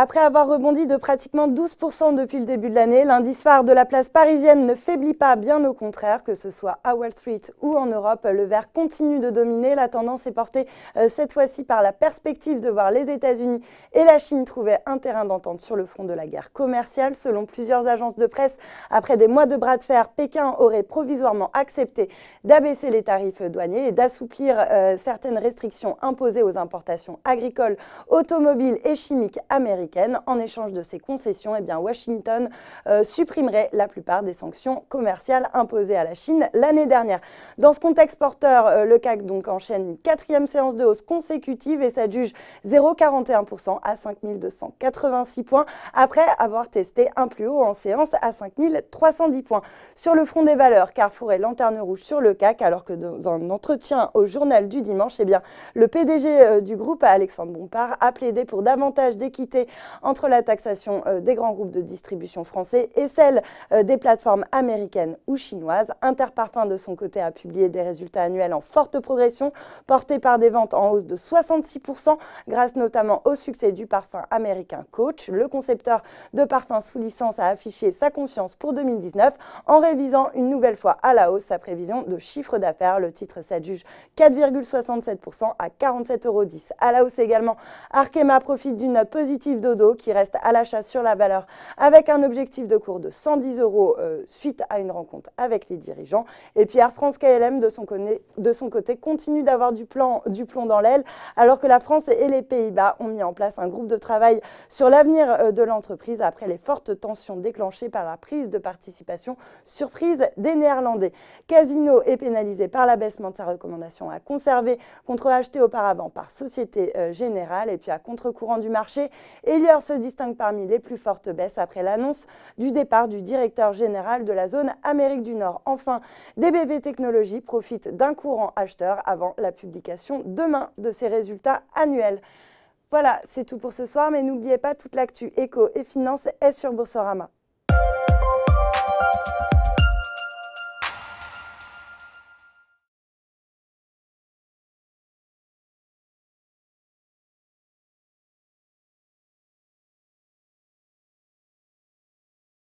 Après avoir rebondi de pratiquement 12% depuis le début de l'année, l'indice phare de la place parisienne ne faiblit pas, bien au contraire, que ce soit à Wall Street ou en Europe. Le vert continue de dominer. La tendance est portée cette fois-ci par la perspective de voir les États-Unis et la Chine trouver un terrain d'entente sur le front de la guerre commerciale. Selon plusieurs agences de presse, après des mois de bras de fer, Pékin aurait provisoirement accepté d'abaisser les tarifs douaniers et d'assouplir certaines restrictions imposées aux importations agricoles, automobiles et chimiques américaines. En échange de ces concessions, Washington supprimerait la plupart des sanctions commerciales imposées à la Chine l'année dernière. Dans ce contexte porteur, le CAC donc enchaîne une quatrième séance de hausse consécutive et s'adjuge 0,41% à 5 286 points après avoir testé un plus haut en séance à 5 310 points. Sur le front des valeurs, Carrefour est lanterne rouge sur le CAC, alors que dans un entretien au journal du dimanche, le PDG du groupe, Alexandre Bompard, a plaidé pour davantage d'équité entre la taxation des grands groupes de distribution français et celle des plateformes américaines ou chinoises. Interparfums, de son côté, a publié des résultats annuels en forte progression, portés par des ventes en hausse de 66%, grâce notamment au succès du parfum américain Coach. Le concepteur de parfums sous licence a affiché sa confiance pour 2019 en révisant une nouvelle fois à la hausse sa prévision de chiffre d'affaires. Le titre s'adjuge 4,67% à 47,10 €. À la hausse également, Arkema profite d'une note positive d'Odo qui reste à l'achat sur la valeur avec un objectif de cours de 110 € suite à une rencontre avec les dirigeants. Et puis Air France KLM, de son côté, continue d'avoir du plomb dans l'aile, alors que la France et les Pays-Bas ont mis en place un groupe de travail sur l'avenir de l'entreprise après les fortes tensions déclenchées par la prise de participation surprise des Néerlandais. Casino est pénalisé par l'abaissement de sa recommandation à conserver contre acheté auparavant par Société Générale. Et puis à contre-courant du marché, Elior se distingue parmi les plus fortes baisses après l'annonce du départ du directeur général de la zone Amérique du Nord. Enfin, DBV Technologies profite d'un courant acheteur avant la publication demain de ses résultats annuels. Voilà, c'est tout pour ce soir, mais n'oubliez pas, toute l'actu éco et finance est sur Boursorama.